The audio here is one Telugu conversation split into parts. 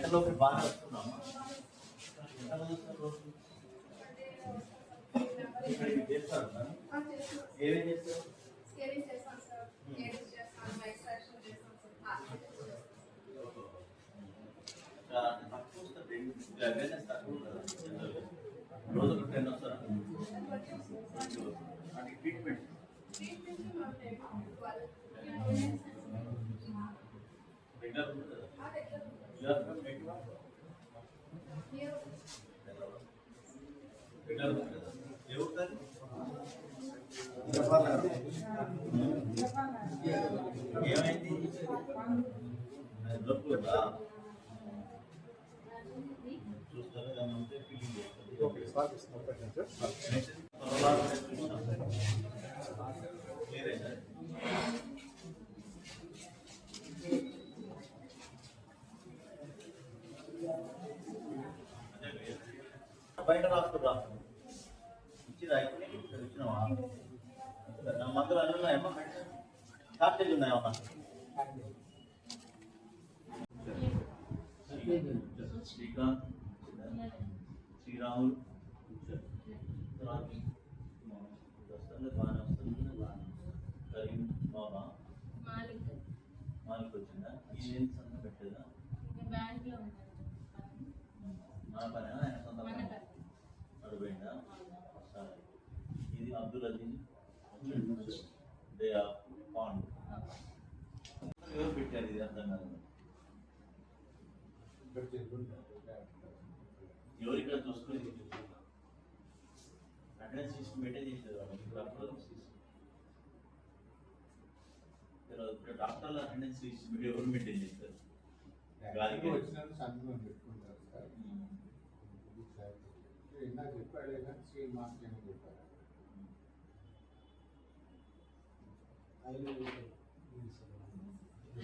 ఎంతలోకి బాగా వస్తున్నామా చేస్తారు ఏమేం చేస్తారు తక్కువ వస్తుంది అవేర్నెస్ తక్కువ కదా రోజుకు 10 వస్తారా అంటే ట్రీట్మెంట్ రెగ్యులర్ ఏమైంది దొరుకుతుందా చూస్తారా దాని ఉంటే ఫీలింగ్ బయట రాస్తున్నా ఇచ్చిరా ఇచ్చినావా నా మందులు అన్నీ ఉన్నాయమ్మా షార్టేజ్ ఉన్నాయమ్మా శ్రీకాంత్ శ్రీరాములు వస్తుంది బాగానే వస్తుంది బాగానే కరీం బాబా మాలిక్ వచ్చిందా ఇది సంత పెట్టేదా మన పని ఆయన సొంత అడిపోయిందా సరే ఇది అబ్దుల్ అజీజ్ దే పాండ్ ఎవరు పెట్టారు ఇది అర్థం కాదు ఎవరు ఇక్కడ చూసుకుని అటెండెన్స్ సిస్టమ్ పెట్టే చేసేది డాక్టర్ల అటెండెన్స్ సిస్టమ్ ఎవరు మెయింటైన్ చేస్తారు ఇందాక చెప్పాడే కానీ స్కీల్ మార్క్ ఏమో చెప్పారు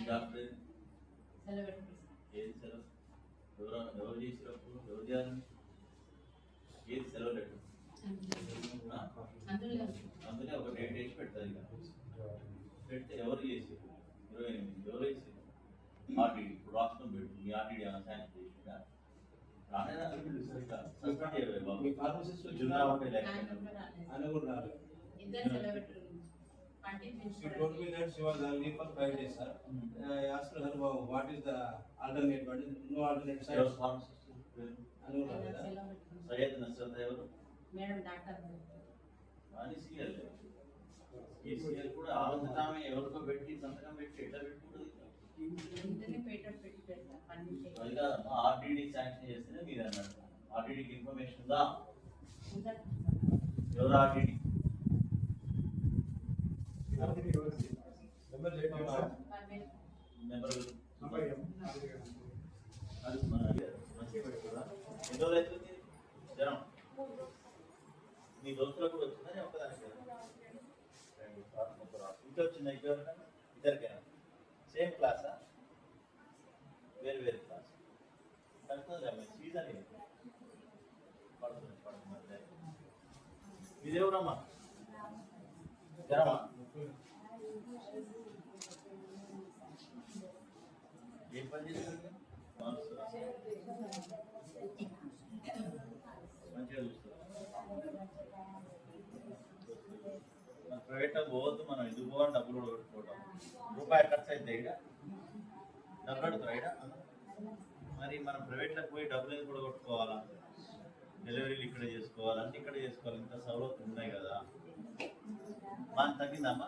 డాక్టర్ ఏది సెలవు ఎవరు చేసినప్పుడు ఎవరు చేయాలి ఏది సెలవు లెటర్ అందుకే ఒక డేట్ వేసి పెడతారు ఇక పెడితే ఎవరు చేసారు 28 ఎవరు చేసారు ఆర్టీడీ ఇప్పుడు రాష్ట్రం పెట్టు మీ ఆర్టీడీ ఏమైనా శాంక్షన్ చేసిందా సస్పెండ్ చేయలేదు బాబు ఫార్మసిస్ట్ జున్నా ఉంటే ఆయన కూడా రాలేదు She told me that she was only for 5 days, sir. I asked her, what is the alternate? What is no alternate side? Your pharmacist. Sayed Nasrat evaru? Madam doctor. Ani CL. ఈ CL కూడా ఆలోచనమే ఎవరికో పెట్టి సంతకం పెట్టి ఎట్లా పెట్టుకుంటుంది ఇంతనే పేటెంట్ పెట్టి పెడతా పని చేయాలి. అదిగా ఆర్టీడీ శాంక్షన్ చేస్తేనే మీరు అన్నారు. ఆర్టీడీకి ఇన్ఫర్మేషన్ ఉందా? ఎవరు ఆర్టీడీ? ఎన్నో రైతుంది జ్వరం మీ దోస్తులకు కూడా వచ్చిందని ఒక్కదానికి ఇంట్లో వచ్చిందా ఇద్దరికైనా సేమ్ క్లాసా వేరు వేరు క్లాస్ కలుగుతుంది సీజన్ పడుతుంది పడుతుంది ఇదేవరమ్మా జ్వరమా ఏం పని చేస్తారు మంచిగా చూస్తారు ప్రైవేట్ పోవద్దు మనం ఎందుకు పోవాలి డబ్బులు కూడా పెట్టుకోవడం రూపాయి ఖర్చు అయితే ఇక్కడ డబ్బులు అడుగుతారు ఇక్కడ మరి మనం ప్రైవేట్లోకి పోయి డబ్బులు ఎందుకు కూడా కొట్టుకోవాలా డెలివరీలు ఇక్కడ చేసుకోవాలి అన్నీ ఇక్కడ చేసుకోవాలి ఇంత సౌలభ్యం ఉన్నాయి కదా మనకు తగ్గిందమ్మా